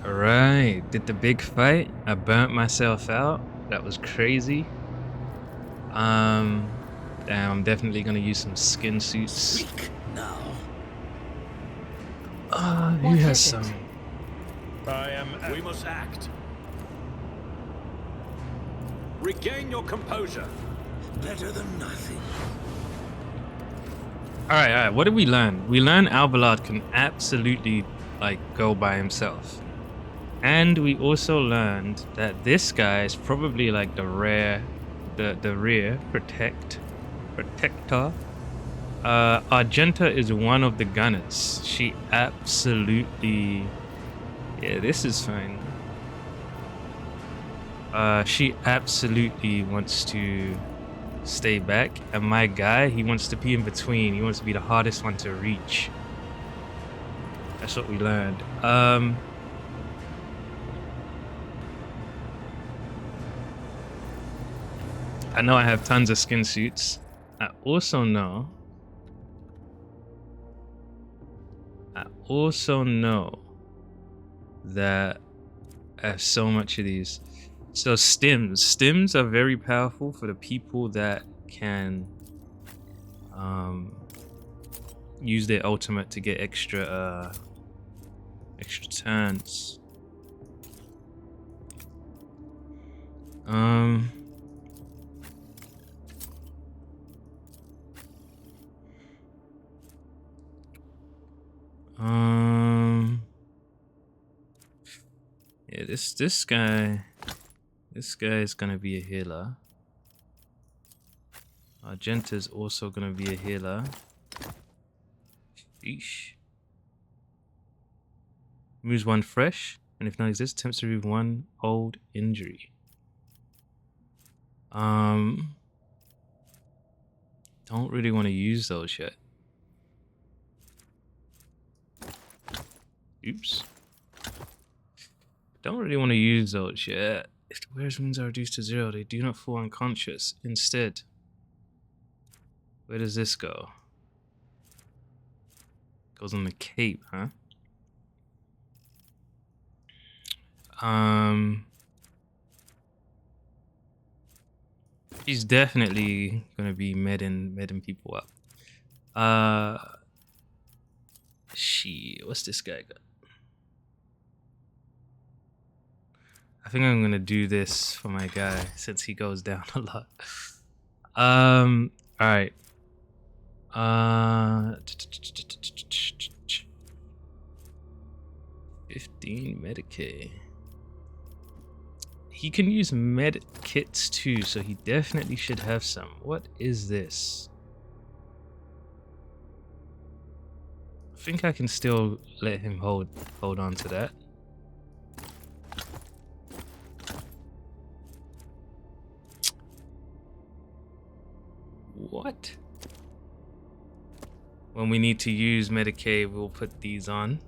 Alright, did the big fight. I burnt myself out. That was crazy. Damn, I'm definitely gonna use some skin suits. Speak now. Who What has is some? it? We must act. Regain your composure. Better than nothing. Alright, what did we learn? We learned Albalard can absolutely, like, go by himself. And we also learned that this guy is probably like the rear protector. Argenta is one of the gunners. She absolutely, yeah, this is fine. She absolutely wants to stay back, and my guy, he wants to be in between. He wants to be the hardest one to reach. That's what we learned. I know I have tons of skin suits. I also know that I have so much of these. So stims are very powerful for the people that can use their ultimate to get extra turns. Yeah, this guy is gonna be a healer. Argenta is also gonna be a healer. Sheesh. Removes one fresh, and if none exists, attempts to remove one old injury. Don't really want to use those yet. Oops. Don't really want to use those yet. If the wearer's wounds are reduced to 0, they do not fall unconscious. Instead, where does this go? Goes on the cape, huh? She's definitely gonna be medding people up. What's this guy got? I think I'm gonna do this for my guy since he goes down a lot. Alright. 15 Medicaid. He can use med kits too, so he definitely should have some. What is this? I think I can still let him hold on to that. What? When we need to use Medicaid, we'll put these on.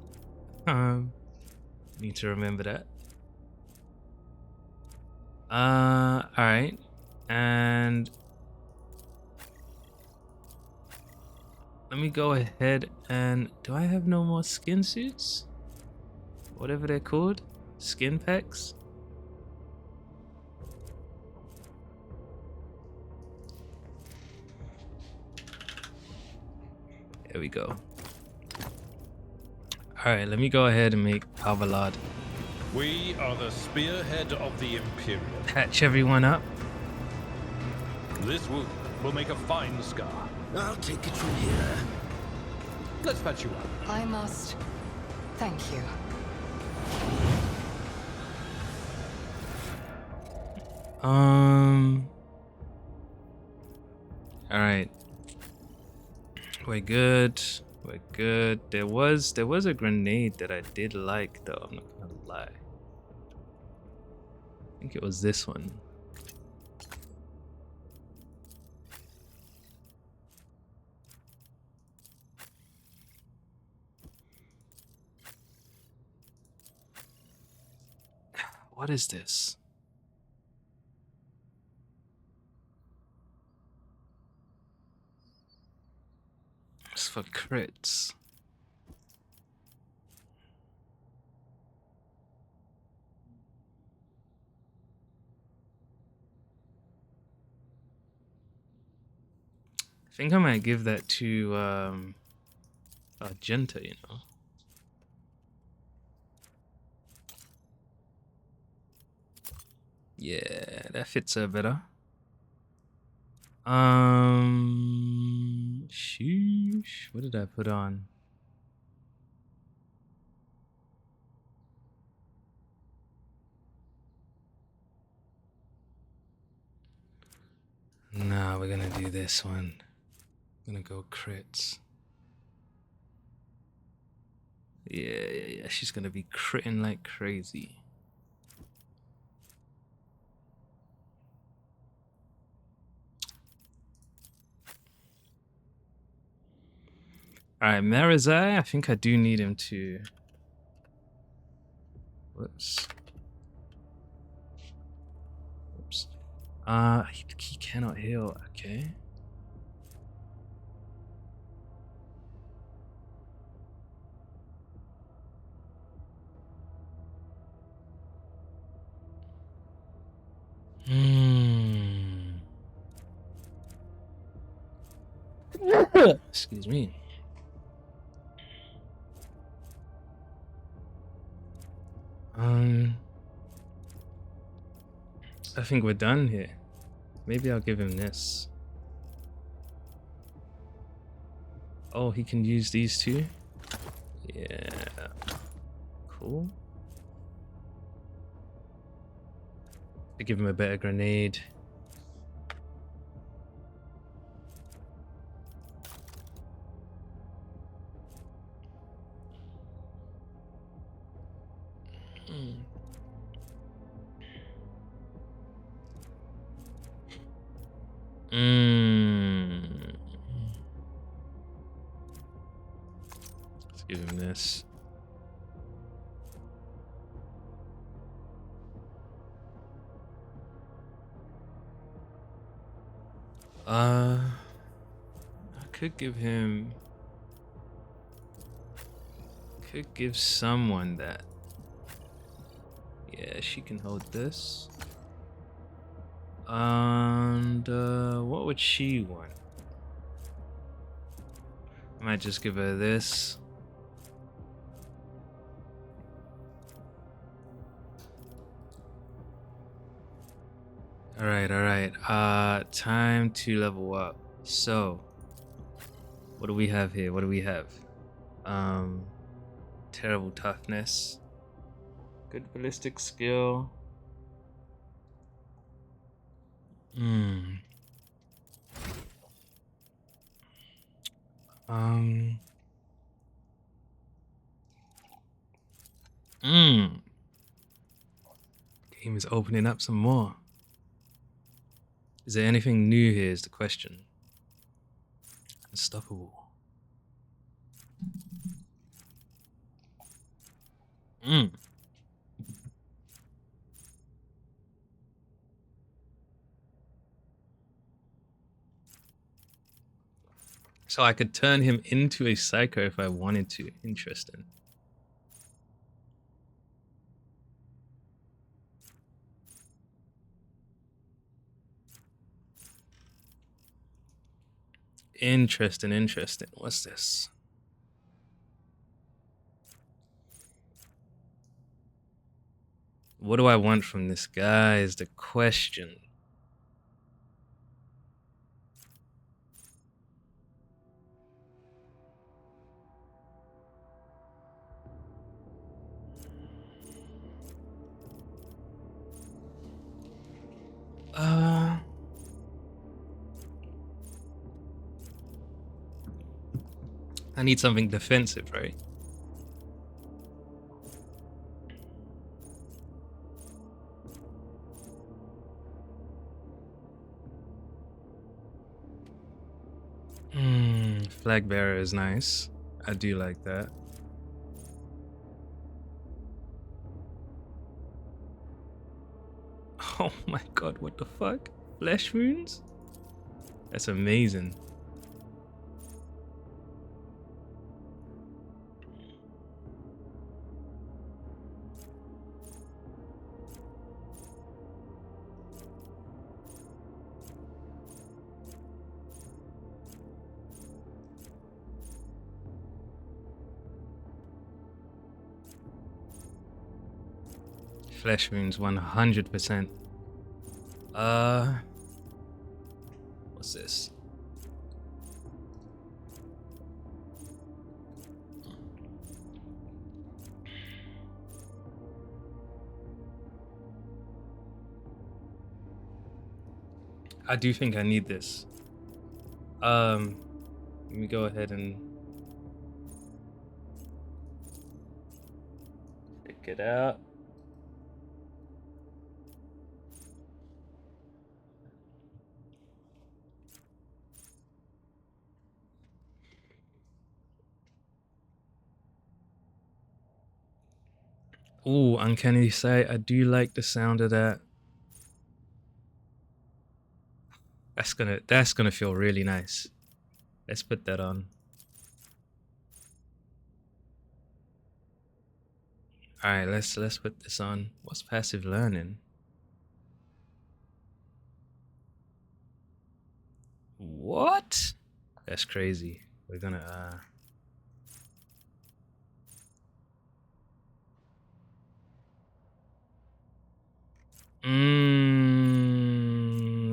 Need to remember that. Alright. And let me go ahead and... Do I have no more skin suits? Whatever they're called? Skin packs? There we go. Alright, let me go ahead and make Alvalad. We are the spearhead of the Imperial. Patch everyone up. This wound will make a fine scar. I'll take it from here. Let's patch you up. I must. Thank you. Alright. We're good. We're good. There was a grenade that I did like though, I'm not gonna lie. I think it was this one. What is this? It's for crits. I think I might give that to Argenta, you know. Yeah, that fits her better. Sheesh. What did I put on? Nah, we're gonna do this one. Gonna go crits. Yeah. She's gonna be critting like crazy. Alright, Marizai, I think I do need him to... Whoops. He cannot heal. Okay. Excuse me. I think we're done here. Maybe I'll give him this. Oh, he can use these two? Yeah. Cool. I give him a better grenade. Let's give him this. I could give him... Could give someone that. Yeah, she can hold this. And what would she want? I might just give her this. Alright. Time to level up. So, what do we have here? What do we have? Terrible toughness. Good ballistic skill. Game is opening up some more. Is there anything new here is the question. Unstoppable. So I could turn him into a psycho if I wanted to. Interesting. Interesting. What's this? What do I want from this guy is the question. I need something defensive, right? Flag bearer is nice. I do like that. Oh my god, what the fuck? Flesh wounds? That's amazing. Flesh wounds 100%. What's this? I do think I need this. Let me go ahead and check it out. Ooh, uncanny sight. I do like the sound of that. That's gonna feel really nice. Let's put that on. All right, let's put this on. What's passive learning? What? That's crazy. We're gonna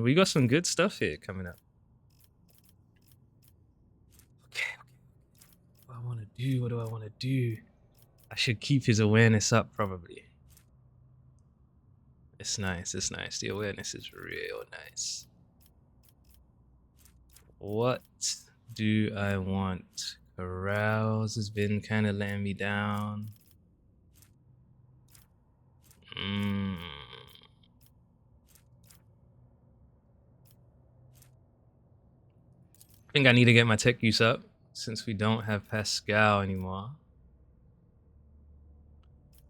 we got some good stuff here coming up. Okay. What do I want to do? What do I want to do? I should keep his awareness up, probably. It's nice. It's nice. The awareness is real nice. What do I want? Carouse has been kind of letting me down. I think I need to get my tech use up since we don't have Pascal anymore.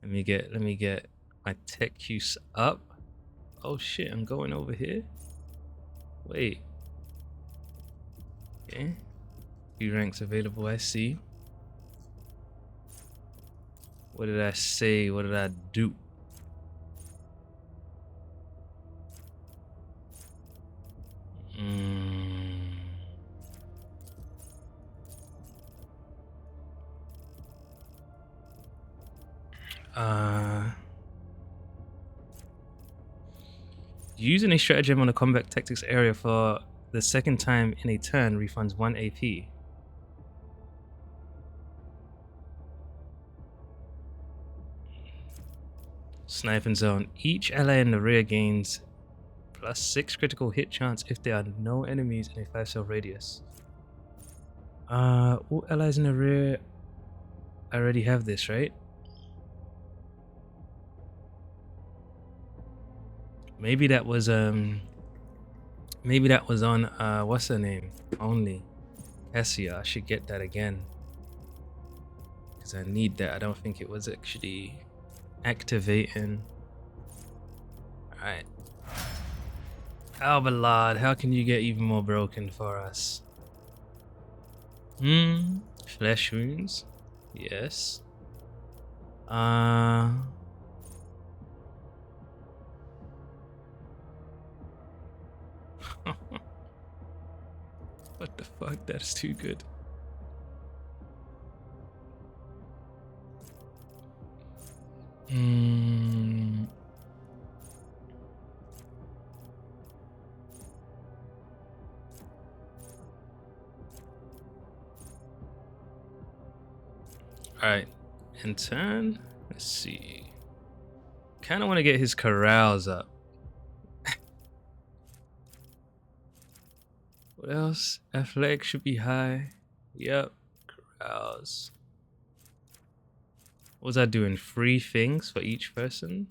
Let me get my tech use up. Oh shit, I'm going over here. Wait. Okay. Few ranks available, I see. What did I say? What did I do? Using a stratagem on a combat tactics area for the second time in a turn refunds 1 AP. Sniping zone. Each ally in the rear gains +6 critical hit chance if there are no enemies in a 5-cell radius. All allies in the rear. I already have this, right? Maybe that was on what's her name? Only Cassia. I should get that again. Because I need that. I don't think it was actually activating. Alright. Alballard, how can you get even more broken for us? Flesh wounds. Yes. What the fuck? That's too good. Alright. In turn, let's see. Kind of want to get his carouse up. What else? Athletics should be high. Yep. Carouse. What was I doing? 3 things for each person?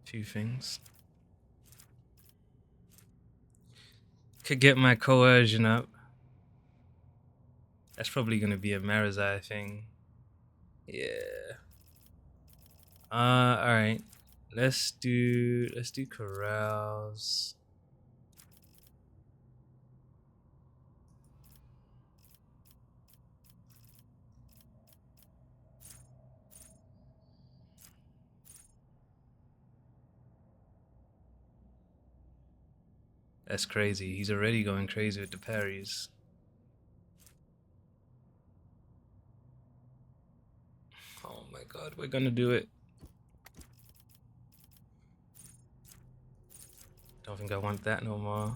Few things. Could get my coercion up. That's probably gonna be a Marazai thing. Yeah. Alright. Let's do carouse. That's crazy. He's already going crazy with the parries. god, we're gonna do it. Don't think I want that no more.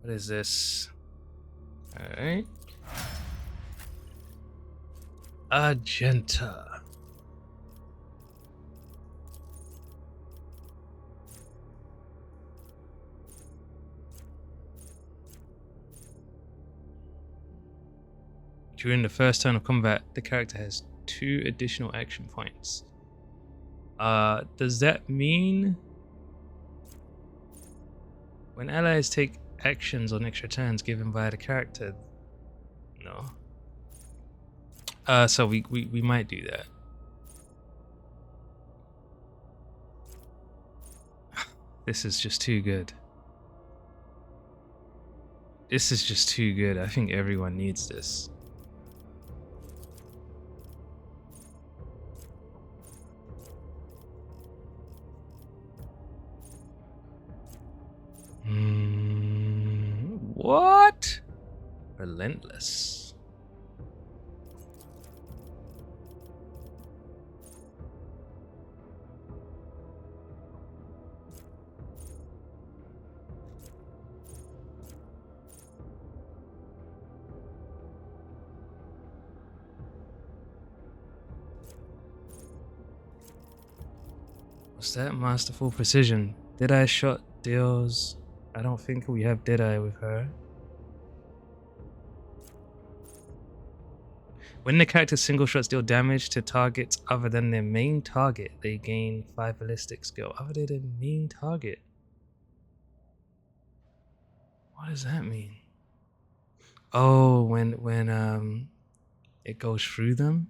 What is this? Alright. Agenta. During the first turn of combat, the character has 2 additional action points. Does that mean when allies take actions on extra turns given by the character? No. So we might do that. This is just too good. This is just too good. I think everyone needs this. What? Relentless. What's that? Masterful precision. Deadeye shot deals. I don't think we have Deadeye with her. When the character's single shots deal damage to targets other than their main target, they gain 5 ballistic skill. Other than their main target? What does that mean? Oh, when it goes through them?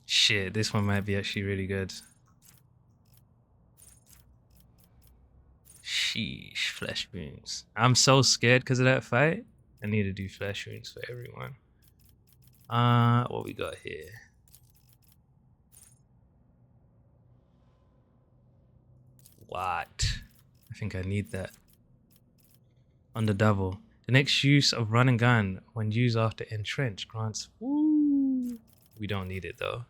Shit, this one might be actually really good. Sheesh, flesh wounds. I'm so scared because of that fight. I need to do flesh wounds for everyone. What we got here? What? I think I need that. On the double. The next use of run and gun when used after entrench grants. Woo. We don't need it though.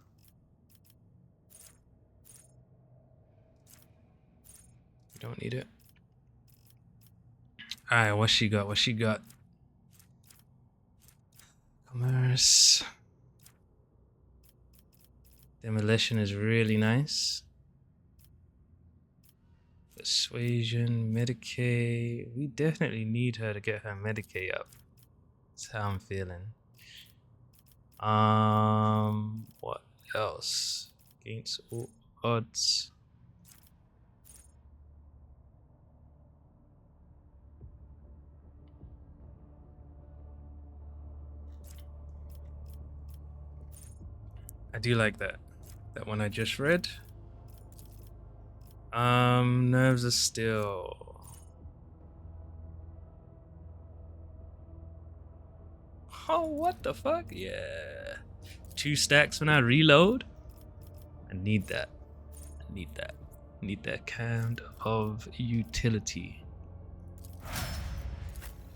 We don't need it. Alright, what she got? What she got? Commerce. Demolition is really nice. Persuasion, Medicaid. We definitely need her to get her Medicaid up. That's how I'm feeling. What else? Against all odds. I do like that. That one I just read. Nerves are still. Oh, what the fuck? Yeah. 2 stacks when I reload. I need that. I need that. I need that kind of utility.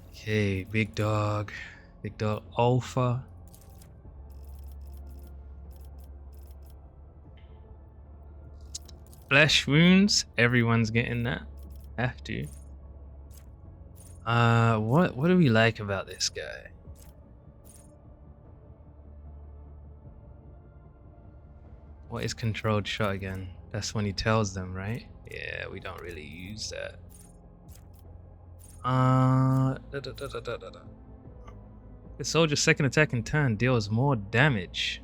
Okay, big dog. Big dog alpha. Flesh wounds. Everyone's getting that. Have to. What do we like about this guy? What is controlled shot again? That's when he tells them, right? Yeah, we don't really use that. The soldier's second attack in turn deals more damage.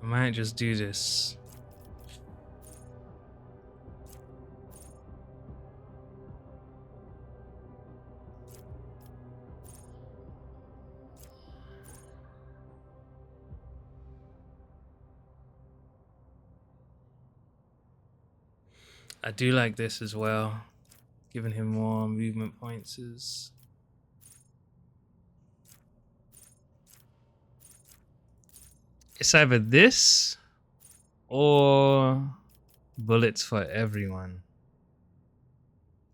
I might just do this. I do like this as well. Giving him more movement points is... It's either this or bullets for everyone.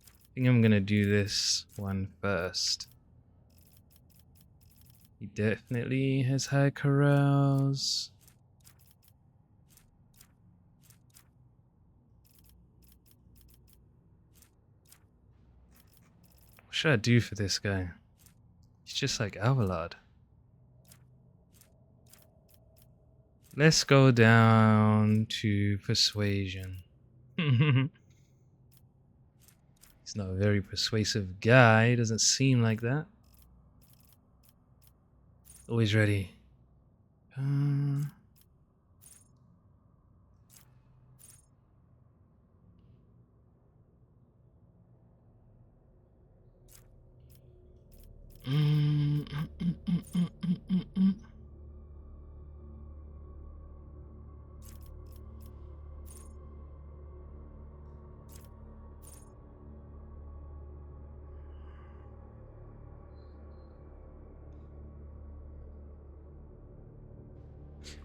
I think I'm gonna do this one first. He definitely has high carouse. What should I do for this guy? He's just like Avalard. Let's go down to persuasion. He's not a very persuasive guy. He doesn't seem like that. Always ready.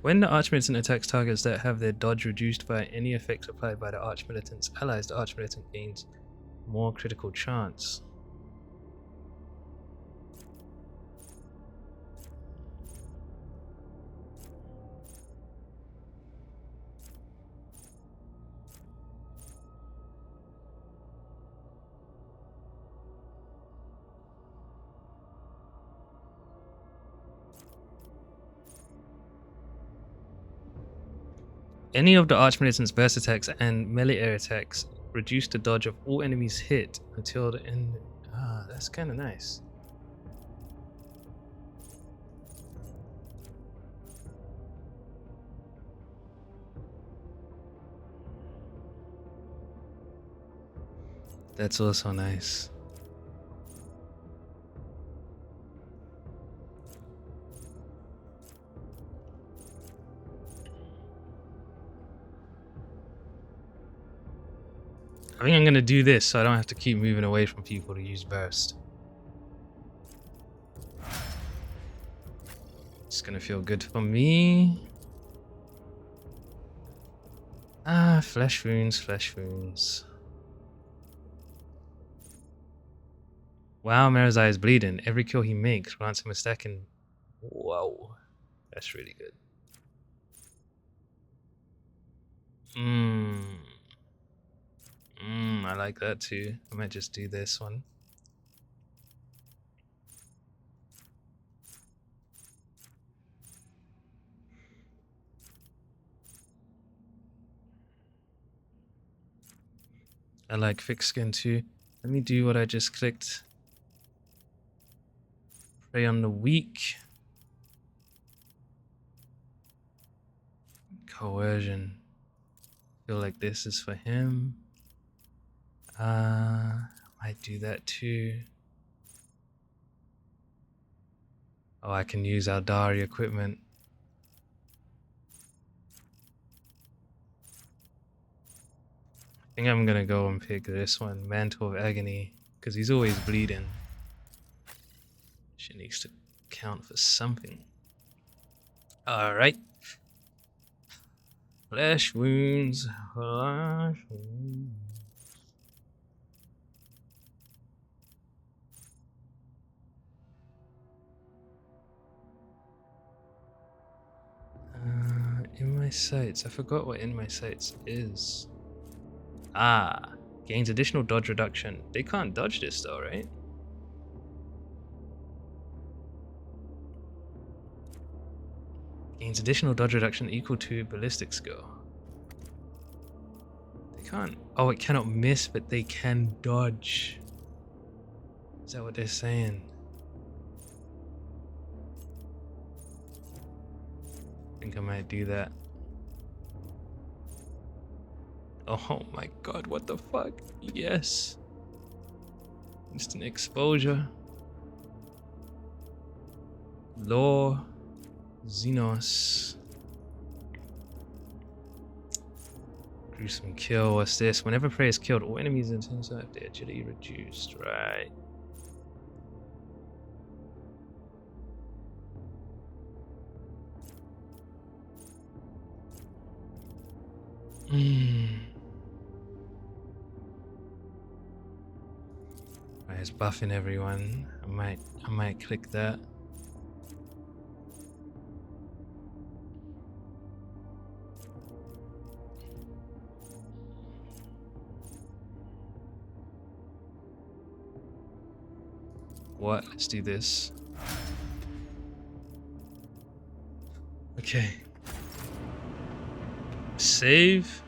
When the Archmilitant attacks targets that have their dodge reduced by any effect applied by the Archmilitant's allies, the Archmilitant gains more critical chance. Any of the Archmilitant's burst attacks and melee air attacks reduce the dodge of all enemies hit until the end. Ah, that's kind of nice. That's also nice. I think I'm gonna do this so I don't have to keep moving away from people to use burst. It's gonna feel good for me. Ah, flesh wounds, flesh wounds. Wow, Marazai is bleeding. Every kill he makes grants him a stack in... Whoa. That's really good. I like that too. I might just do this one. I like fixed skin too. Let me do what I just clicked. Prey on the weak. Coercion. Feel like this is for him. Might do that too. Oh, I can use Aldari equipment. I think I'm gonna go and pick this one, Mantle of Agony, because he's always bleeding. She needs to count for something. Alright. Flesh wounds. Flesh wounds. In my sights. I forgot what in my sights is. Ah, gains additional dodge reduction. They can't dodge this though, right? Gains additional dodge reduction equal to ballistic skill. They can't. Oh, it cannot miss, but they can dodge. Is that what they're saying? I think I might do that. Oh my god, what the fuck? Yes. Instant exposure. Law. Xenos. Gruesome kill. What's this? Whenever prey is killed, all enemies in terms of their agility reduced. Right. Right, it's buffing everyone. I might click that. What? Let's do this. Okay. Save.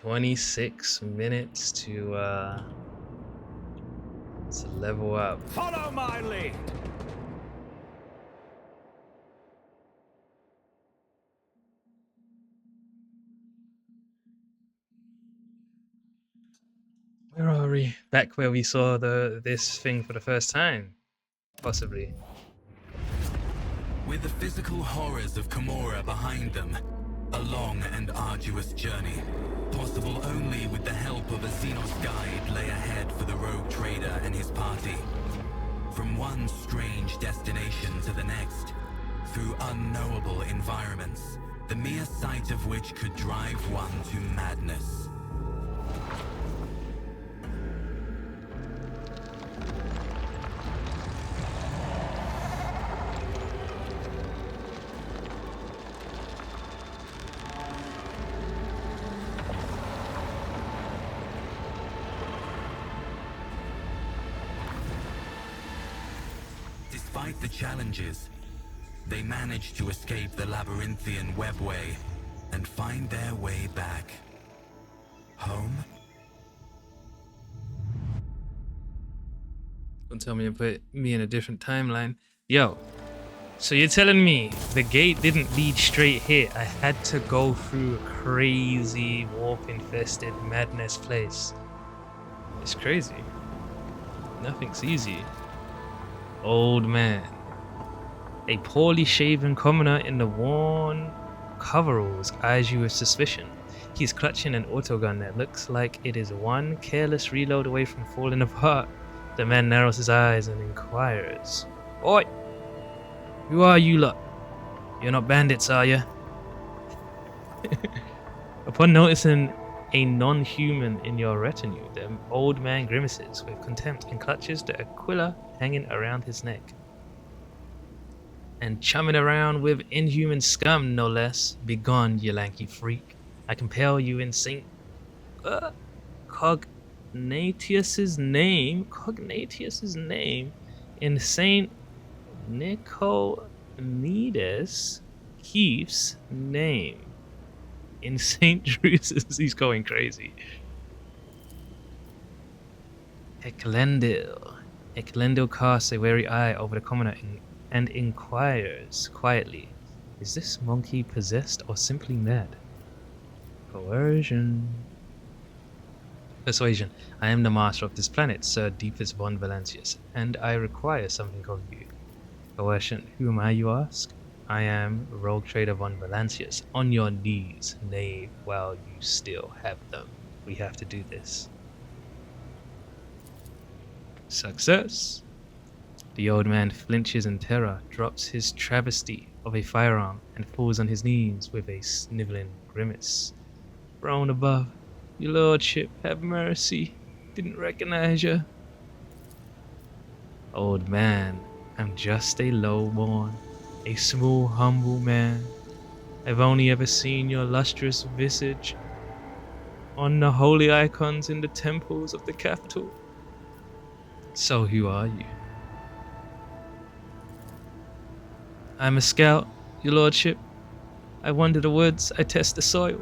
26 minutes to level up. Follow my lead. Where are we? Back where we saw this thing for the first time. Possibly. With the physical horrors of Camorra behind them, a long and arduous journey, possible only with the help of a Xenos guide, lay ahead for the rogue trader and his party. From one strange destination to the next, through unknowable environments, the mere sight of which could drive one to madness. Despite the challenges, they managed to escape the labyrinthian webway and find their way back. Home? Don't tell me to put me in a different timeline. Yo, so you're telling me the gate didn't lead straight here. I had to go through a crazy warp-infested madness place. It's crazy. Nothing's easy. Old man. A poorly shaven commoner in the worn coveralls eyes you with suspicion. He's clutching an autogun that looks like it is one careless reload away from falling apart. The man narrows his eyes and inquires, "Oi! Who are you lot? You're not bandits, are you?" Upon noticing a non-human in your retinue, the old man grimaces with contempt and clutches the aquila hanging around his neck. "And chumming around with inhuman scum, no less. Begone, you lanky freak. I compel you in Saint Cognatius's name, in Saint Nicomedes Keefe's name, in Saint Drusus." He's going crazy. Eklendil casts a wary eye over the commoner and inquires quietly, "Is this monkey possessed or simply mad?" Persuasion. "I am the master of this planet, Sir Deepest von Valancius, and I require something of you." Coercion. "Who am I, you ask?" "I am Rogue Trader von Valancius. On your knees, knave, while you still have them. We have to do this." Success. The old man flinches in terror, drops his travesty of a firearm, and falls on his knees with a sniveling grimace. "Throne above, your lordship, have mercy. Didn't recognize you." "Old man, I'm just a lowborn, a small, humble man. I've only ever seen your lustrous visage on the holy icons in the temples of the capital." "So who are you?" "I'm a scout, your lordship. I wander the woods, I test the soil."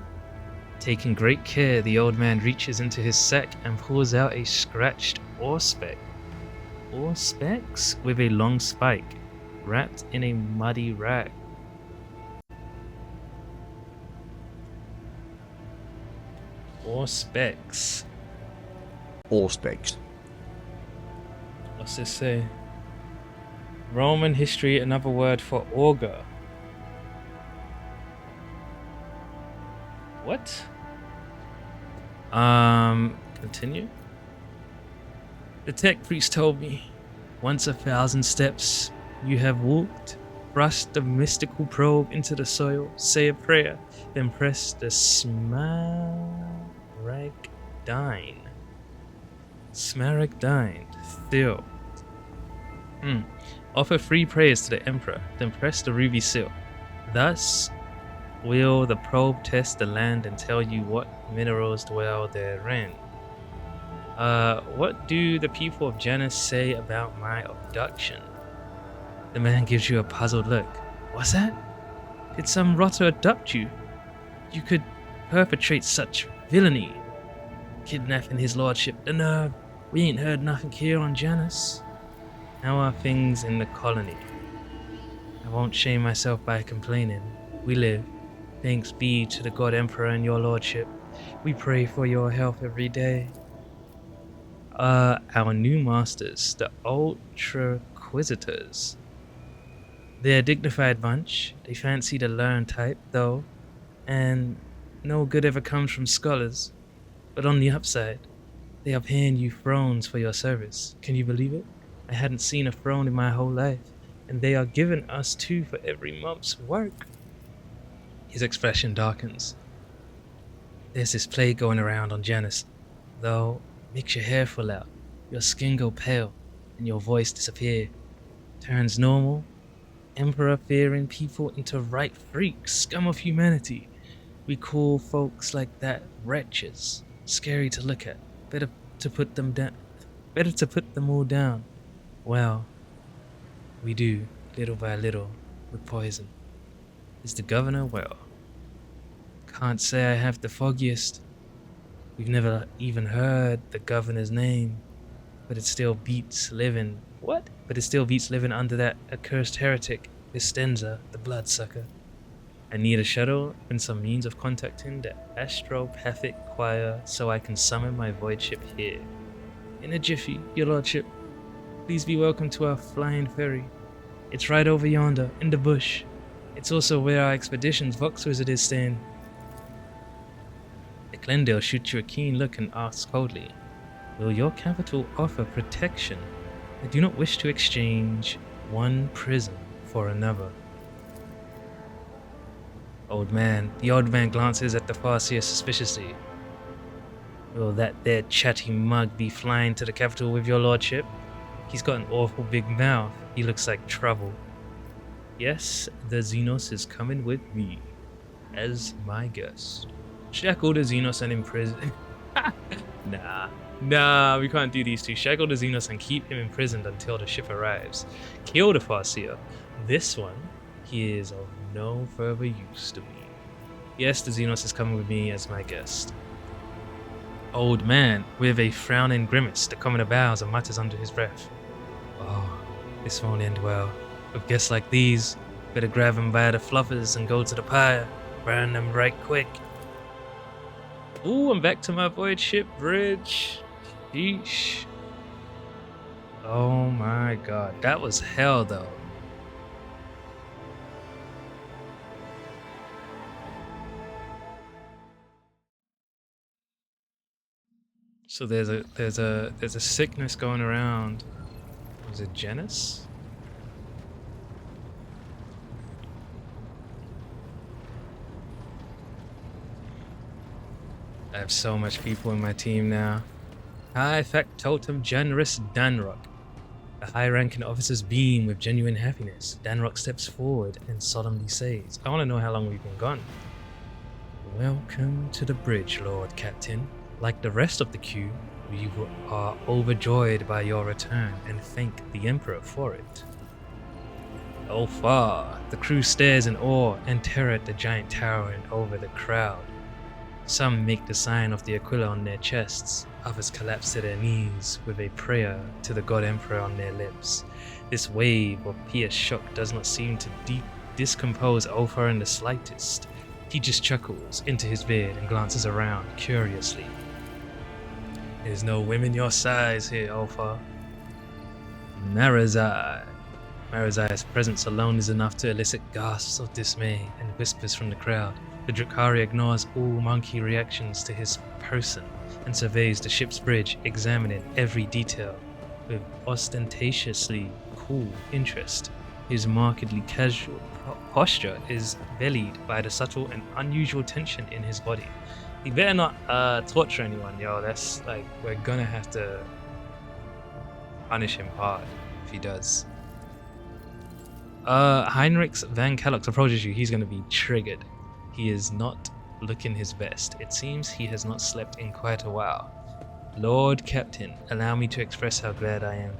Taking great care, the old man reaches into his sack and pulls out a scratched auspex with a long spike, wrapped in a muddy rag. Or specs. Or specs. What's this say? Roman history, another word for augur. What? Continue. The tech priest told me, once 1,000 steps you have walked, thrust the mystical probe into the soil, say a prayer, then press the Smaragdine seal. Offer 3 prayers to the emperor, then press the ruby seal. Thus will the probe test the land and tell you what minerals dwell therein. What do the people of Janus say about my abduction? The man gives you a puzzled look. What's that? Did some rotter abduct you? You could perpetrate such villainy. Kidnapping his lordship, the nerve. We ain't heard nothing here on Janus. How are things in the colony? I won't shame myself by complaining. We live. Thanks be to the God Emperor and your lordship. We pray for your health every day. Our new masters, the Ultraquisitors. They're a dignified bunch. They fancy the learned type, though, and no good ever comes from scholars. But on the upside, they are paying you thrones for your service. Can you believe it? I hadn't seen a throne in my whole life, and they are giving us 2 for every month's work. His expression darkens. There's this plague going around on Janus, though. Makes your hair fall out, your skin go pale, and your voice disappear. Turns normal. Emperor fearing people into right freaks, scum of humanity. We call folks like that wretches. Scary to look at. Better to put them all down. Well, we do, little by little, with poison. Is the governor well? Can't say I have the foggiest. We've never even heard the governor's name, but it still beats living. What? But it still beats living under that accursed heretic, Vistenza, the bloodsucker. I need a shuttle and some means of contacting the astropathic choir so I can summon my void ship here. In a jiffy, your lordship. Please be welcome to our flying ferry. It's right over yonder, in the bush. It's also where our expedition's Vox Wizard is staying. The Glendale shoots you a keen look and asks coldly, will your capital offer protection? I do not wish to exchange one prison for another. The old man glances at the Farseer suspiciously. Will that there chatty mug be flying to the capital with your lordship? He's got an awful big mouth. He looks like trouble. Yes, the Xenos is coming with me as my guest. Shackle the Xenos and imprison. Nah, we can't do these two. Shackle the Xenos and keep him imprisoned until the ship arrives. Kill the Farseer. This one, he is of no further use to me. Yes, the Xenos is coming with me as my guest. Old man, with a frowning grimace, the commoner bows and mutters under his breath. Oh, this won't end well. With guests like these, better grab them by the fluffers and go to the pyre. Burn them right quick. Ooh, I'm back to my void ship bridge. Yeesh. Oh my god, that was hell though. So there's a sickness going around. Was it Janus? I have so much people in my team now. High Factotum Generous Danrock. The high-ranking officers beam with genuine happiness. Danrock steps forward and solemnly says, I want to know how long we've been gone. Welcome to the bridge, Lord Captain. Like the rest of the queue, we are overjoyed by your return and thank the Emperor for it. Oh far, the crew stares in awe and terror at the giant towering over the crowd. Some make the sign of the Aquila on their chests, others collapse to their knees with a prayer to the God Emperor on their lips. This wave of pious shock does not seem to discompose Ulfar in the slightest. He just chuckles into his beard and glances around curiously. There's no women your size here, Alpha. Marazai. Marazai's presence alone is enough to elicit gasps of dismay and whispers from the crowd. The Drukhari ignores all monkey reactions to his person and surveys the ship's bridge, examining every detail with ostentatiously cool interest. His markedly casual posture is belied by the subtle and unusual tension in his body. He better not torture anyone, yo. That's like, we're gonna have to punish him hard if he does. Heinrichs Van Kellox approaches you. He's gonna be triggered. He is not looking his best. It seems he has not slept in quite a while. Lord Captain, allow me to express how glad I am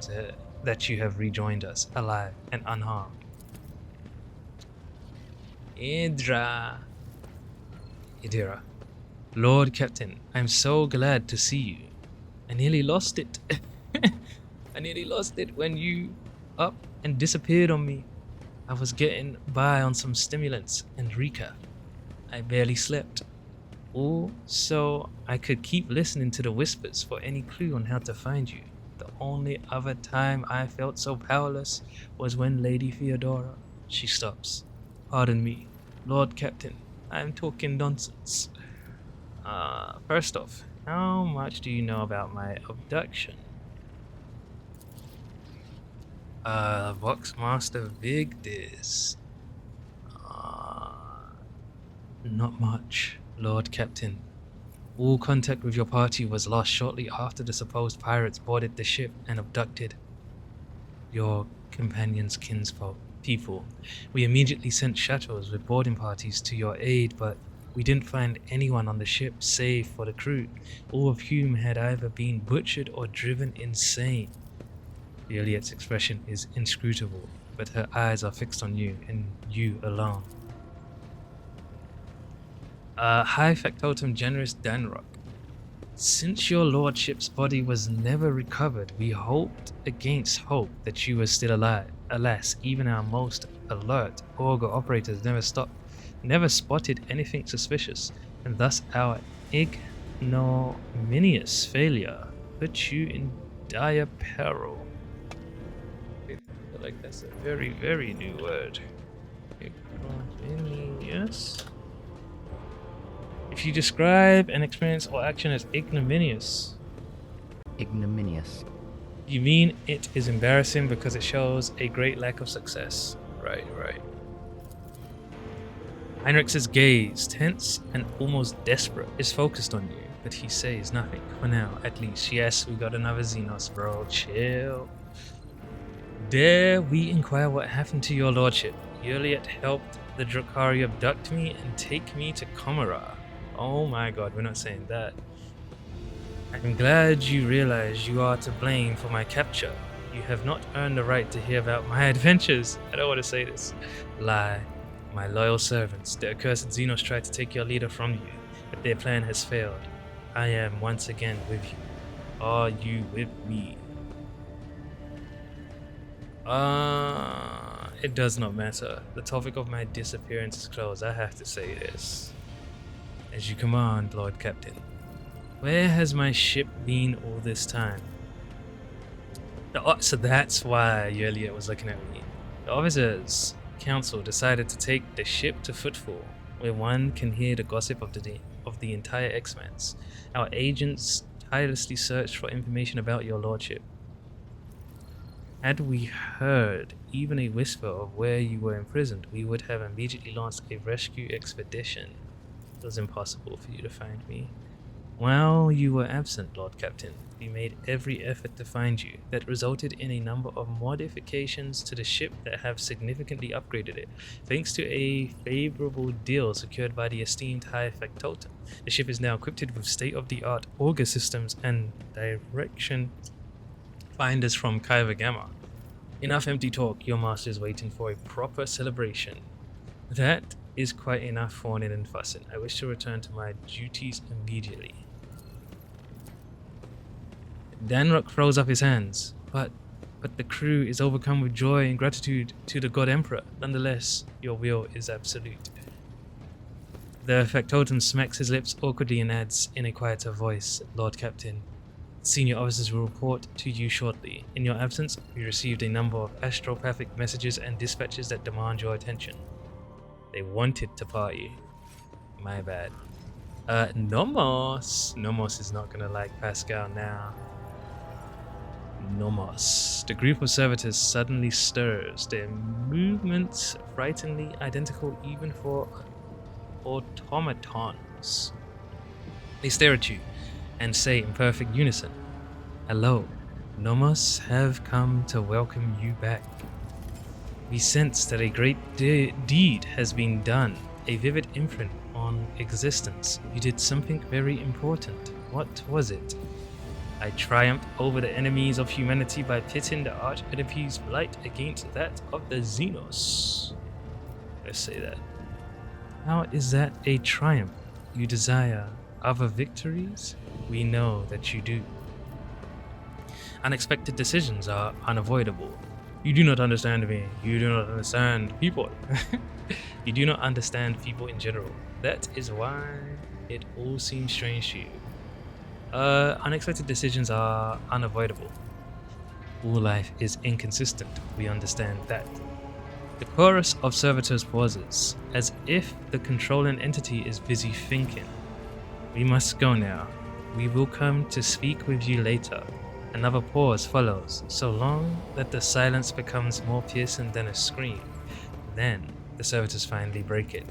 that you have rejoined us, alive and unharmed. Idra. Lord Captain, I'm so glad to see you. I nearly lost it. I nearly lost it when you up and disappeared on me. I was getting by on some stimulants and recap. I barely slept. All so I could keep listening to the whispers for any clue on how to find you. The only other time I felt so powerless was when Lady Theodora. She stops. Pardon me, Lord Captain, I'm talking nonsense. First off, how much do you know about my abduction? Boxmaster Big Diz. Not much, Lord Captain. All contact with your party was lost shortly after the supposed pirates boarded the ship and abducted your companion's kinsfolk people. We immediately sent shuttles with boarding parties to your aid, but we didn't find anyone on the ship save for the crew, all of whom had either been butchered or driven insane. Juliet's expression is inscrutable, but her eyes are fixed on you and you alone. High Factotum Generous Danrock. Since your lordship's body was never recovered, we hoped against hope that you were still alive. Alas, even our most alert Augur operators never spotted anything suspicious, and thus our ignominious failure put you in dire peril. I feel like that's a very, very new word. Ignominious? If you describe an experience or action as ignominious, Ignominious. you mean it is embarrassing because it shows a great lack of success. Right. Heinrich's gaze, tense and almost desperate, is focused on you, but he says nothing. For now, at least. Yes, we got another Xenos, bro. Chill. Dare we inquire what happened to your lordship? Juliet helped the Drukhari abduct me and take me to Komara. Oh my god, we're not saying that. I'm glad you realize you are to blame for my capture. You have not earned the right to hear about my adventures. I don't want to say this. Lie. My loyal servants, the accursed Xenos tried to take your leader from you, but their plan has failed. I am once again with you. Are you with me? It does not matter. The topic of my disappearance is closed. I have to say this. As you command, Lord Captain. Where has my ship been all this time? So that's why Juliet was looking at me. The officers' council decided to take the ship to Footfall, where one can hear the gossip of the entire Expanse. Our agents tirelessly searched for information about your lordship. Had we heard even a whisper of where you were imprisoned, we would have immediately launched a rescue expedition. It was impossible for you to find me. While you were absent, Lord Captain, we made every effort to find you. That resulted in a number of modifications to the ship that have significantly upgraded it. Thanks to a favorable deal secured by the esteemed High Factotum, the ship is now equipped with state-of-the-art auger systems and direction finders from Kaiva Gamma. Enough empty talk. Your master is waiting for a proper celebration. That is quite enough fawning and fussing. I wish to return to my duties immediately. Danrock throws up his hands. But the crew is overcome with joy and gratitude to the God Emperor. Nonetheless, your will is absolute. The factotum smacks his lips awkwardly and adds in a quieter voice, Lord Captain, senior officers will report to you shortly. In your absence, we received a number of astropathic messages and dispatches that demand your attention. They wanted to party. My bad. Nomos. Nomos is not gonna like Pascal now. Nomos. The group of servitors suddenly stirs, their movements frighteningly identical even for automatons. They stare at you and say in perfect unison, Hello, Nomos have come to welcome you back. We sense that a great deed has been done, a vivid imprint on existence. You did something very important. What was it? I triumphed over the enemies of humanity by pitting the arch-enemy's blight against that of the Xenos. Let's say that. How is that a triumph? You desire other victories? We know that you do. Unexpected decisions are unavoidable. You do not understand me. You do not understand people. You do not understand people in general. That is why it all seems strange to you. Unexpected decisions are unavoidable. All life is inconsistent. We understand that. The chorus of servitors pauses, as if the controlling entity is busy thinking. We must go now. We will come to speak with you later. Another pause follows, so long that the silence becomes more piercing than a scream. Then, the servitors finally break it.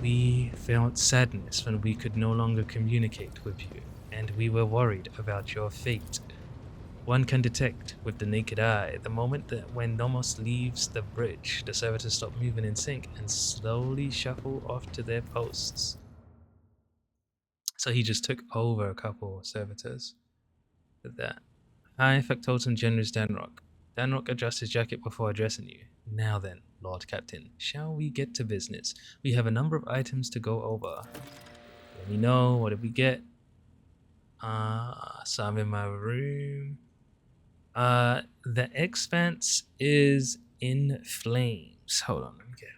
We felt sadness when we could no longer communicate with you, and we were worried about your fate. One can detect with the naked eye the moment that when Nomos leaves the bridge, the servitors stop moving in sync and slowly shuffle off to their posts. So he just took over a couple of servitors. With that. Hi, Factotum Generous Danrock. Danrock adjusts his jacket before addressing you. Now then, Lord Captain, shall we get to business? We have a number of items to go over. Let me know, what did we get? So I'm in my room. The expanse is in flames. Hold on, let me get it.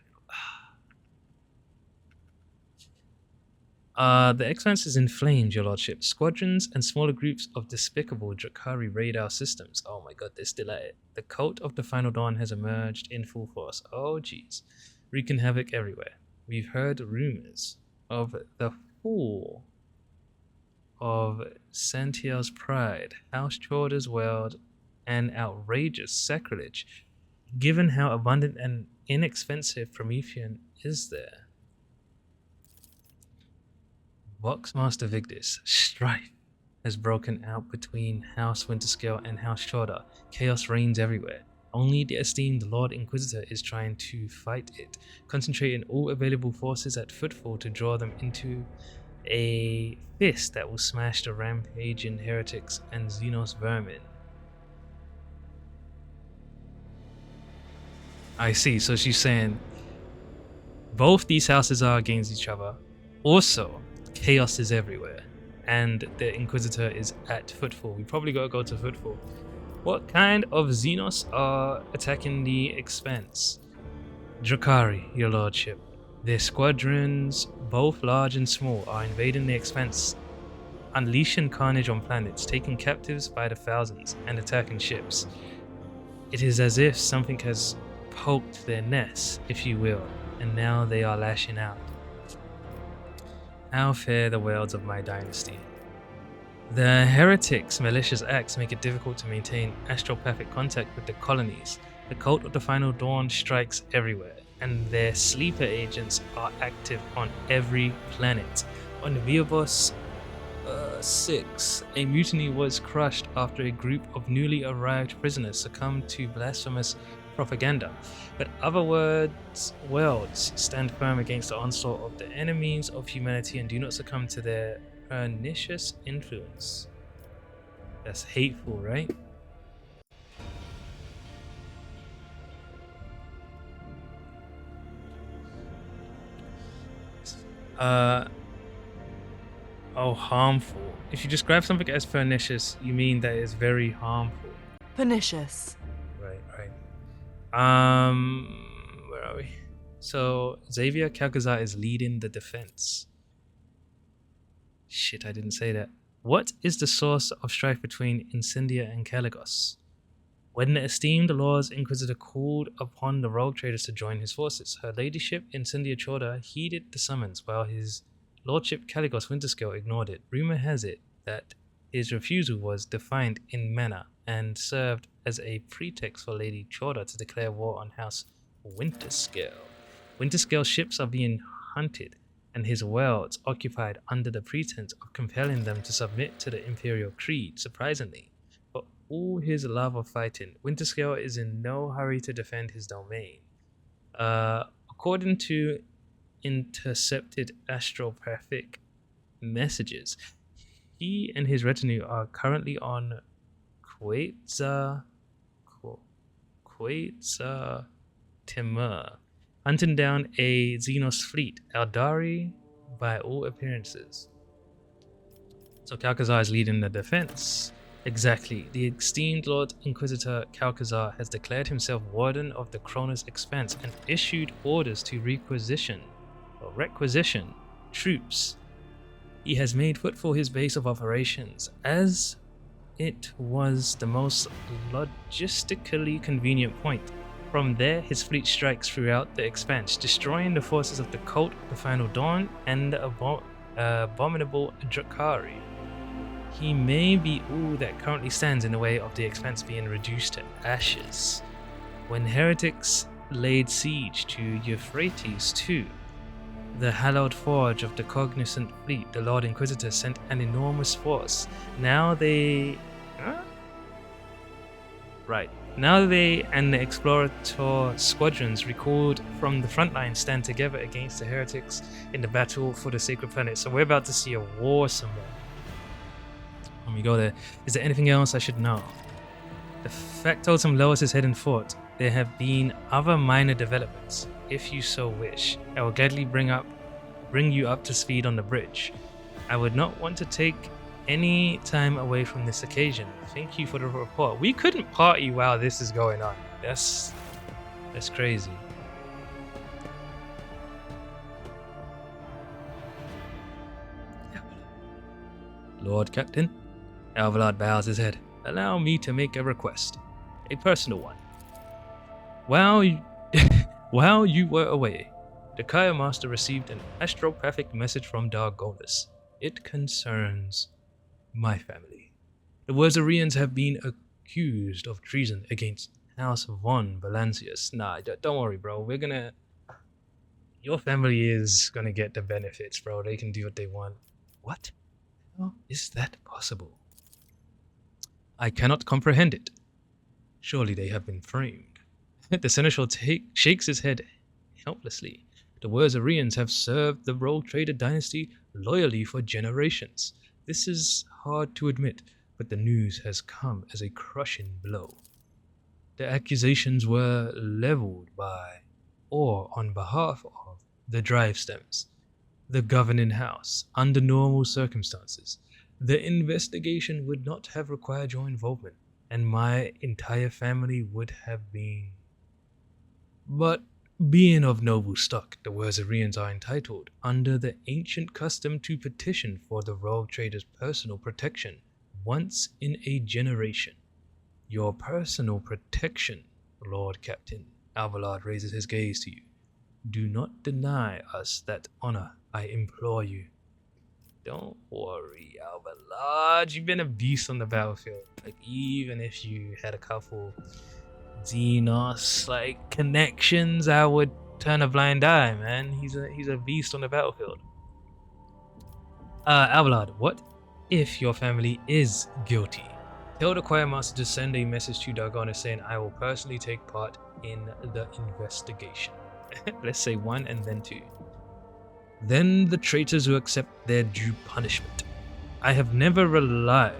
The expanse is in flames, your lordship. Squadrons and smaller groups of despicable Drakari raid our systems. Oh my god, they're still at it. The cult of the Final Dawn has emerged in full force. Oh jeez. Wreaking havoc everywhere. We've heard rumors of the fall of Santiel's pride, House Chorder's world, and outrageous sacrilege. Given how abundant and inexpensive Promethean is there? Voxmaster Vigdis, strife has broken out between House Winterscale and House Chorder. Chaos reigns everywhere. Only the esteemed Lord Inquisitor is trying to fight it, concentrating all available forces at footfall to draw them into a fist that will smash the rampaging heretics and Xenos vermin. I see, so she's saying both these houses are against each other. Also, chaos is everywhere, and the Inquisitor is at footfall. We probably gotta go to footfall. What kind of Xenos are attacking the Expanse? Drakari, your lordship. Their squadrons, both large and small, are invading the Expanse, unleashing carnage on planets, taking captives by the thousands, and attacking ships. It is as if something has poked their nests, if you will, and now they are lashing out. How fare the worlds of my dynasty? The heretics' malicious acts make it difficult to maintain astropathic contact with the colonies. The cult of the Final Dawn strikes everywhere, and their sleeper agents are active on every planet. On Viabos 6, a mutiny was crushed after a group of newly arrived prisoners succumbed to blasphemous propaganda, but other worlds stand firm against the onslaught of the enemies of humanity and do not succumb to their pernicious influence. That's hateful, right? Oh, harmful. If you describe something as pernicious, you mean that it's very harmful. Pernicious. Right. Where are we? So Xavier Calcazar is leading the defense. Shit, I didn't say that. What is the source of strife between Incendia and Caligos? When the esteemed Lord's Inquisitor called upon the rogue traders to join his forces, her ladyship Incendia Chorda heeded the summons, while his lordship Caligos Winterscale ignored it. Rumor has it that his refusal was defiant in manner and served as a pretext for Lady Chorda to declare war on House Winterscale. Winterscale's ships are being hunted and his worlds occupied under the pretense of compelling them to submit to the Imperial Creed. Surprisingly, for all his love of fighting, Winterscale is in no hurry to defend his domain. According to intercepted astropathic messages, he and his retinue are currently on Quetzal Timur, hunting down a Xenos fleet, Eldari by all appearances. So Calcazar is leading the defense. Exactly. The esteemed Lord Inquisitor Calcazar has declared himself Warden of the Cronus Expanse and issued orders to requisition troops. He has made footfall his base of operations, as it was the most logistically convenient point. From there, his fleet strikes throughout the expanse, destroying the forces of the Cult, the Final Dawn, and the abominable Drakari. He may be all that currently stands in the way of the expanse being reduced to ashes. When heretics laid siege to Euphrates too, the hallowed forge of the cognizant fleet, the Lord Inquisitor sent an enormous force. Now they and the Explorator squadrons recalled from the front line stand together against the heretics in the battle for the sacred planet. So we're about to see a war somewhere. When we go there, is there anything else I should know? The factotum lowers his head and thought. There have been other minor developments. If you so wish, I will gladly bring you up to speed on the bridge. I would not want to take any time away from this occasion. Thank you for the report. We couldn't party while this is going on. That's crazy. Lord Captain, Alvalad bows his head. Allow me to make a request. A personal one. While you were away, the Kaya Master received an astropathic message from Dargonus. It concerns my family. The Wazarians have been accused of treason against House von Valancius. Nah, don't worry, bro. Your family is gonna get the benefits, bro. They can do what they want. What? How is that possible? I cannot comprehend it. Surely they have been framed. The seneschal shakes his head helplessly. The Wazarians have served the rogue trader dynasty loyally for generations. This is hard to admit, but the news has come as a crushing blow. The accusations were leveled by, or on behalf of, the drive stems, the governing house. Under normal circumstances, the investigation would not have required your involvement, and my entire family would have been. But being of noble stock, the Wazarians are entitled, under the ancient custom, to petition for the rogue trader's personal protection once in a generation. Your personal protection, Lord Captain. Alvalad raises his gaze to you. Do not deny us that honor, I implore you. Don't worry, Alvalad. You've been a beast on the battlefield. Like, even if you had a couple Xenos connections, I would turn a blind eye, man. He's a beast on the battlefield. Alvalad, what if your family is guilty? Tell the choir master to send a message to Dargonus saying I will personally take part in the investigation. Let's say 1 and then 2. Then the traitors will accept their due punishment. I have never relied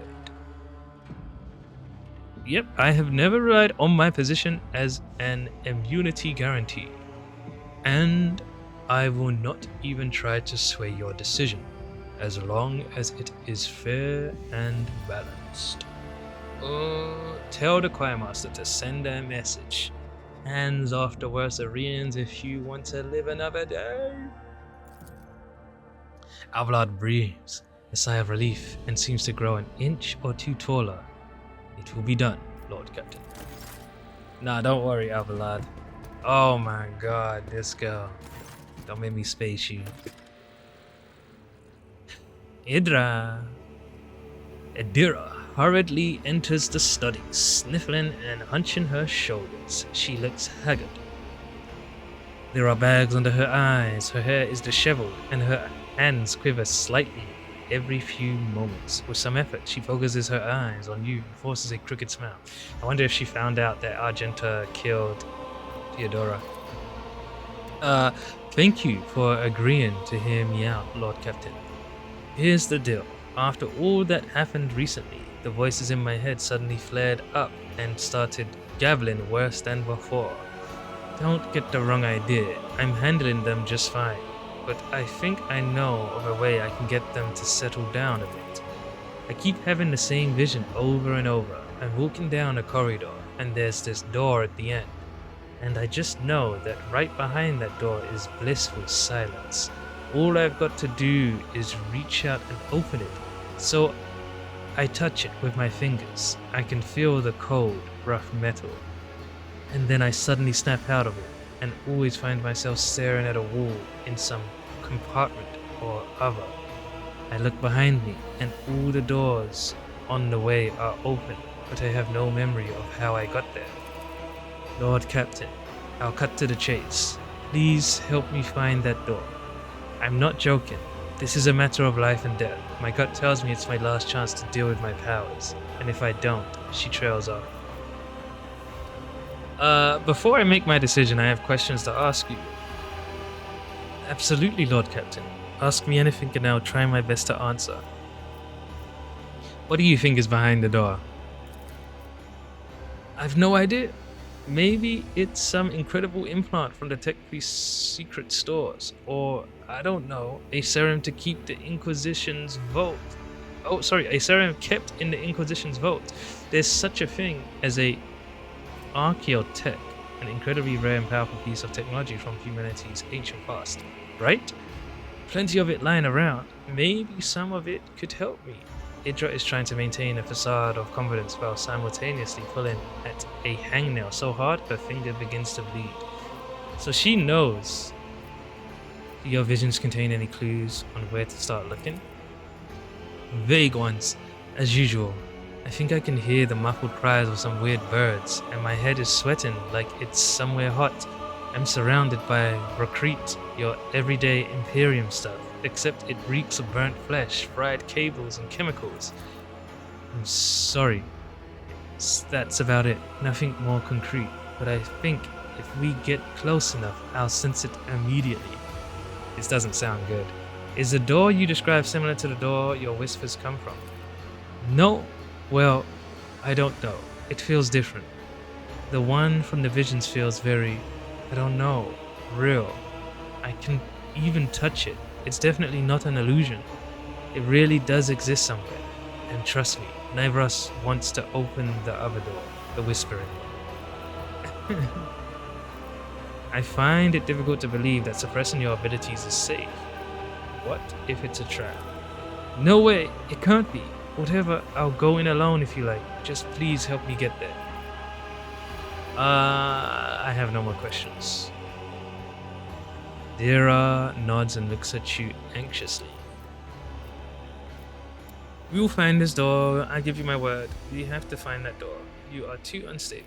on my position as an immunity guarantee, and I will not even try to sway your decision, as long as it is fair and balanced. Tell the choir master to send a message, Hands off the Warsaurians if you want to live another day. Avlad breathes a sigh of relief and seems to grow an inch or two taller. It will be done, Lord Captain. Nah, don't worry, Avlad. Oh my god, this girl. Don't make me space you. Idra Adira hurriedly enters the study, sniffling and hunching her shoulders. She looks haggard. There are bags under her eyes, her hair is disheveled, and her hands quiver slightly every few moments. With some effort, she focuses her eyes on you and forces a crooked smile. I wonder if she found out that Argenta killed Theodora. Thank you for agreeing to hear me out, Lord Captain. Here's the deal. After all that happened recently, the voices in my head suddenly flared up and started gabbling worse than before. Don't get the wrong idea, I'm handling them just fine, but I think I know of a way I can get them to settle down a bit. I keep having the same vision over and over. I'm walking down a corridor, and there's this door at the end, and I just know that right behind that door is blissful silence. All I've got to do is reach out and open it. So I touch it with my fingers. I can feel the cold, rough metal. And then I suddenly snap out of it and always find myself staring at a wall in some compartment or other. I look behind me and all the doors on the way are open, but I have no memory of how I got there. Lord Captain, I'll cut to the chase. Please help me find that door. I'm not joking. This is a matter of life and death. My gut tells me it's my last chance to deal with my powers, and if I don't, she trails off. Before I make my decision, I have questions to ask you. Absolutely, Lord Captain. Ask me anything and I'll try my best to answer. What do you think is behind the door? I've no idea. Maybe it's some incredible implant from the Tech Priest's secret stores, or, I don't know, a serum to keep the Inquisition's vault. Oh, sorry, a serum kept in the Inquisition's vault. There's such a thing as a archaeotech, an incredibly rare and powerful piece of technology from humanity's ancient past, right? Plenty of it lying around. Maybe some of it could help me. Idra is trying to maintain a facade of confidence while simultaneously pulling at a hangnail so hard her finger begins to bleed. So she knows. Do your visions contain any clues on where to start looking? Vague ones, as usual. I think I can hear the muffled cries of some weird birds, and my head is sweating like it's somewhere hot. I'm surrounded by Recrete, your everyday Imperium stuff, except it reeks of burnt flesh, fried cables, and chemicals. I'm sorry. That's about it. Nothing more concrete. But I think if we get close enough, I'll sense it immediately. This doesn't sound good. Is the door you describe similar to the door your whispers come from? No. Well, I don't know. It feels different. The one from the visions feels very, I don't know, real. I can even touch it. It's definitely not an illusion. It really does exist somewhere. And trust me, neither of us wants to open the other door, the whispering one. I find it difficult to believe that suppressing your abilities is safe. What if it's a trap? No way, it can't be. Whatever, I'll go in alone if you like. Just please help me get there. I have no more questions. Dira nods and looks at you anxiously. We will find this door, I give you my word. We have to find that door. You are too unstable.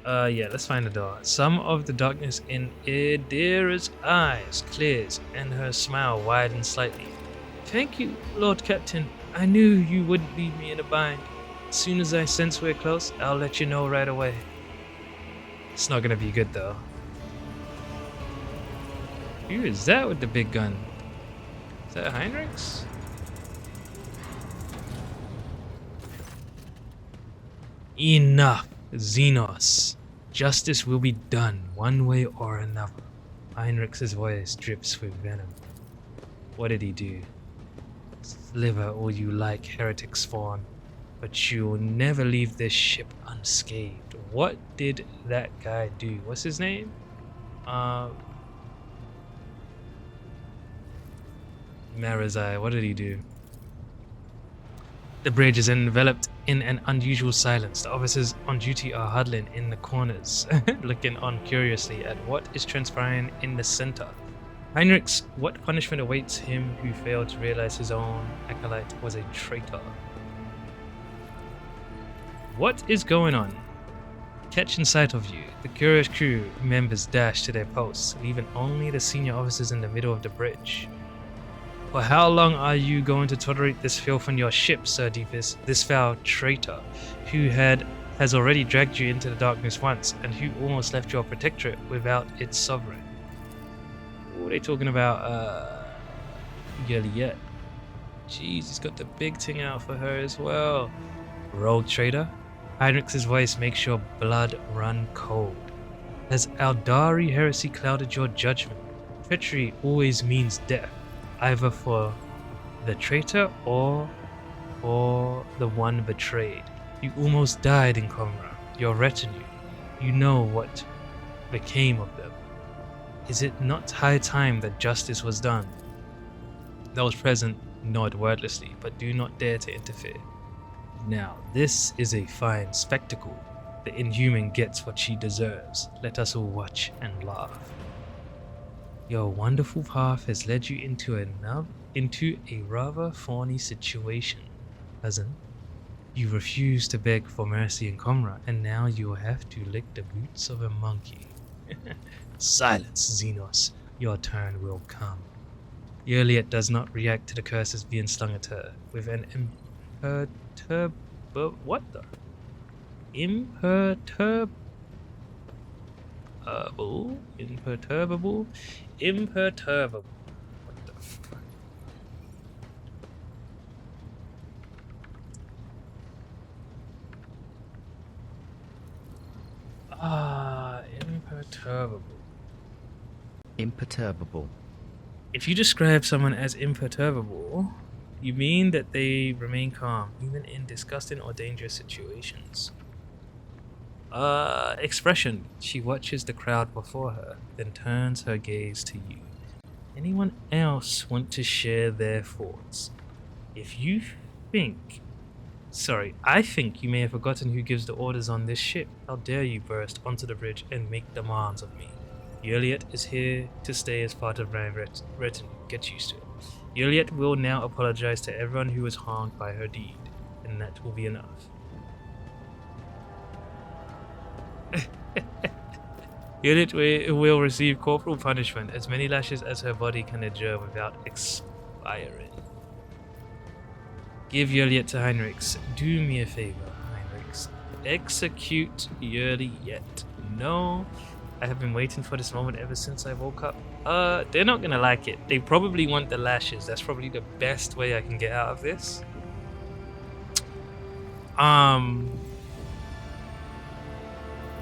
Yeah, let's find the door. Some of the darkness in Idira's eyes clears and her smile widens slightly. Thank you, Lord Captain. I knew you wouldn't leave me in a bind. As soon as I sense we're close, I'll let you know right away. It's not gonna be good though. Who is that with the big gun? Is that Heinrichs? Enough, Xenos. Justice will be done one way or another. Heinrichs' voice drips with venom. What did he do? Sliver all you like, heretic spawn. but you'll never leave this ship unscathed. What did that guy do? What's his name? Marazai, what did he do? The bridge is enveloped in an unusual silence. The officers on duty are huddling in the corners, looking on curiously at what is transpiring in the center. Heinrichs, what punishment awaits him who failed to realize his own acolyte was a traitor? What is going on? Catch in sight of you. The curious crew members dash to their posts, leaving only the senior officers in the middle of the bridge. For how long are you going to tolerate this filth on your ship, Sir Deepus, this foul traitor, who has already dragged you into the darkness once, and who almost left your protectorate without its sovereign? What are they talking about? Juliet. Jeez, he's got the big thing out for her as well. Rogue traitor? Heinrich's voice makes your blood run cold. Has Aldari heresy clouded your judgment? Treachery always means death, either for the traitor or for the one betrayed. You almost died in Comra. Your retinue, you know what became of them. Is it not high time that justice was done? Those present nod wordlessly, but do not dare to interfere. Now, this is a fine spectacle. The inhuman gets what she deserves. Let us all watch and laugh. Your wonderful path has led you into a rather thorny situation, cousin. You refused to beg for mercy in Comra, and now you will have to lick the boots of a monkey. Silence, Xenos. Your turn will come. Juliet does not react to the curses being slung at her. With an imperturbable. What the fuck? Imperturbable. Imperturbable. If you describe someone as imperturbable, you mean that they remain calm, even in disgusting or dangerous situations. Expression. She watches the crowd before her, then turns her gaze to you. Anyone else want to share their thoughts? I think you may have forgotten who gives the orders on this ship. How dare you burst onto the bridge and make demands of me? Juliet is here to stay as part of my retinue. Get used to it. Juliet will now apologize to everyone who was harmed by her deed, and that will be enough. Juliet will receive corporal punishment, as many lashes as her body can endure without expiring. Give Juliet to Heinrichs. Do me a favor, Heinrichs. Execute Juliet. No, I have been waiting for this moment ever since I woke up. They're not gonna like it. They probably want the lashes. That's probably the best way I can get out of this.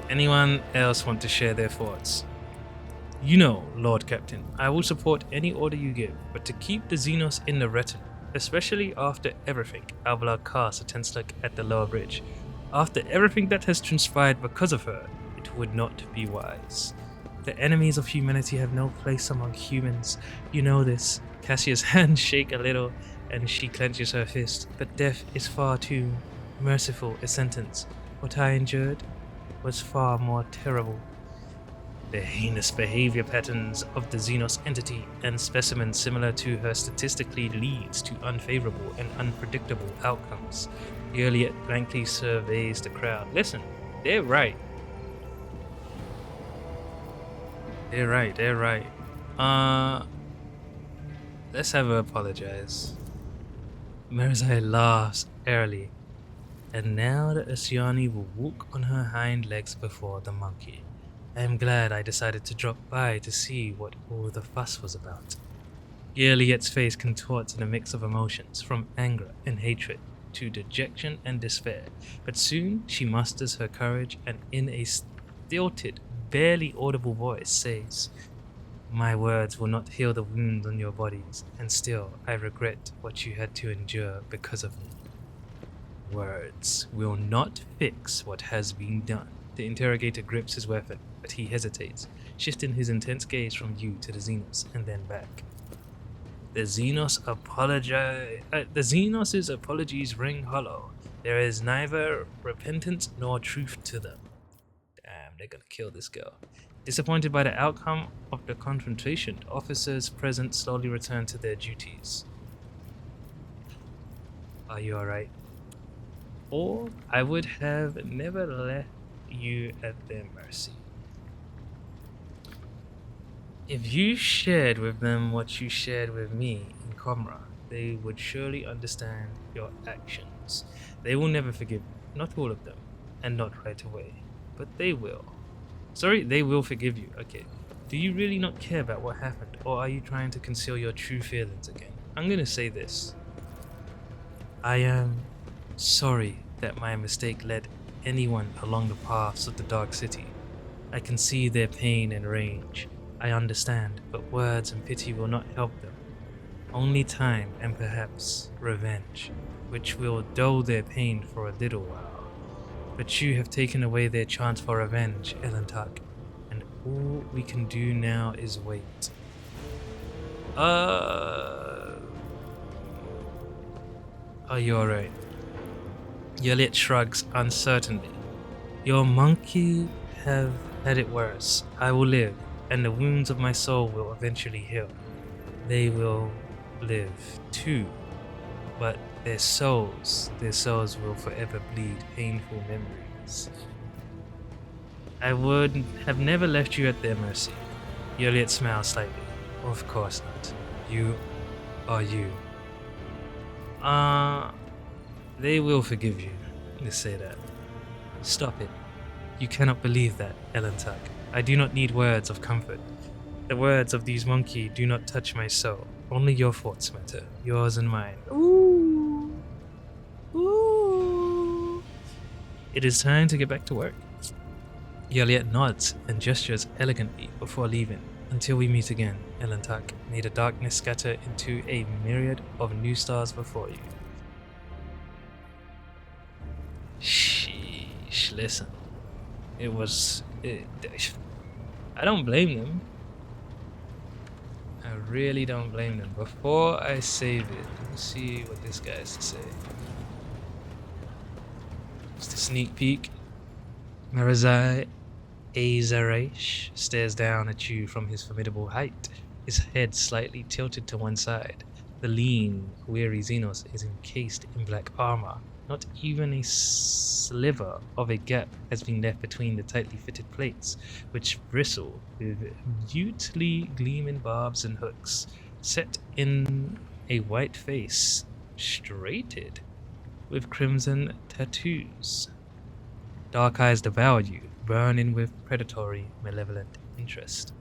Anyone else want to share their thoughts? You know, Lord Captain, I will support any order you give, but to keep the Xenos in the retinue, especially after everything Alvalar casts a tense look at the lower bridge. After everything that has transpired because of her, it would not be wise. The enemies of humanity have no place among humans. You know this. Cassia's hands shake a little, and she clenches her fist. But death is far too merciful a sentence. What I endured was far more terrible. The heinous behavior patterns of the Xenos entity and specimens similar to her statistically leads to unfavorable and unpredictable outcomes. Juliet blankly surveys the crowd. Listen, they're right. They're right. Let's have her apologize. Merzai laughs airily. And now the Asiani will walk on her hind legs before the monkey. I am glad I decided to drop by to see what all the fuss was about. Juliet's face contorts in a mix of emotions, from anger and hatred to dejection and despair. But soon she musters her courage and in a stilted, barely audible voice says, "My words will not heal the wounds on your bodies, and still I regret what you had to endure because of me." words will not fix what has been done. The interrogator grips his weapon, but he hesitates, shifting his intense gaze from you to the Xenos and then back. The Xenos the Xenos' apologies ring hollow. There is neither repentance nor truth to them. Damn, they're gonna kill this girl. Disappointed by the outcome of the confrontation, the officers present slowly return to their duties. Are you alright? Or I would have never left you at their mercy. If you shared with them what you shared with me in Comra, they would surely understand your actions. They will never forgive you, not all of them, and not right away, but they will. Sorry, they will forgive you, okay. Do you really not care about what happened, or are you trying to conceal your true feelings again? I'm gonna say this. I am sorry that my mistake led anyone along the paths of the Dark City. I can see their pain and rage. I understand, but words and pity will not help them. Only time and perhaps revenge, which will dull their pain for a little while. But you have taken away their chance for revenge, Elentak, and all we can do now is wait. Are you alright? Yeliet shrugs uncertainly. Your monkey have had it worse. I will live, and the wounds of my soul will eventually heal. They will live too, but their souls will forever bleed painful memories. I would have never left you at their mercy. Yeliet smiled slightly. Of course not. You are you. They will forgive you. Let's say that. Stop it. You cannot believe that, Elentak. I do not need words of comfort. The words of these monkeys do not touch my soul. Only your thoughts matter. Yours and mine. Ooh. Ooh. It is time to get back to work. Yeliet nods and gestures elegantly before leaving. Until we meet again, Elentak. May the darkness scatter into a myriad of new stars before you. Sheesh, listen. I don't blame them. I really don't blame them. Before I save it, let me see what this guy has to say. Just a sneak peek. Marazai Azarash stares down at you from his formidable height, his head slightly tilted to one side. The lean, weary Xenos is encased in black armor. Not even a sliver of a gap has been left between the tightly fitted plates, which bristle with mutely gleaming barbs and hooks, set in a white face, straighted with crimson tattoos. Dark eyes devour you, burning with predatory, malevolent interest.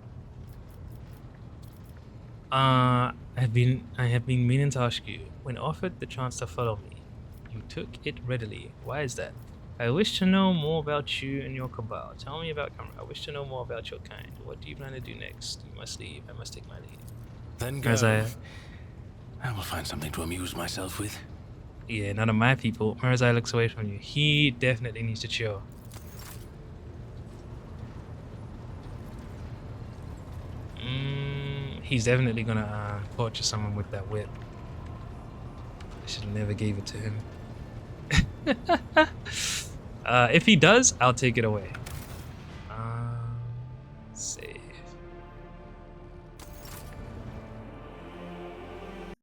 I have been meaning to ask you, when offered the chance to follow me, you took it readily. Why is that? I wish to know more about you and your cabal. Tell me about Camera. I wish to know more about your kind. What do you plan to do next? You must leave. I must take my leave. Then go. I will find something to amuse myself with. Yeah, none of my people. Marazai looks away from you. He definitely needs to chill. He's definitely gonna torture someone with that whip. I should have never gave it to him. If he does, I'll take it away. Save.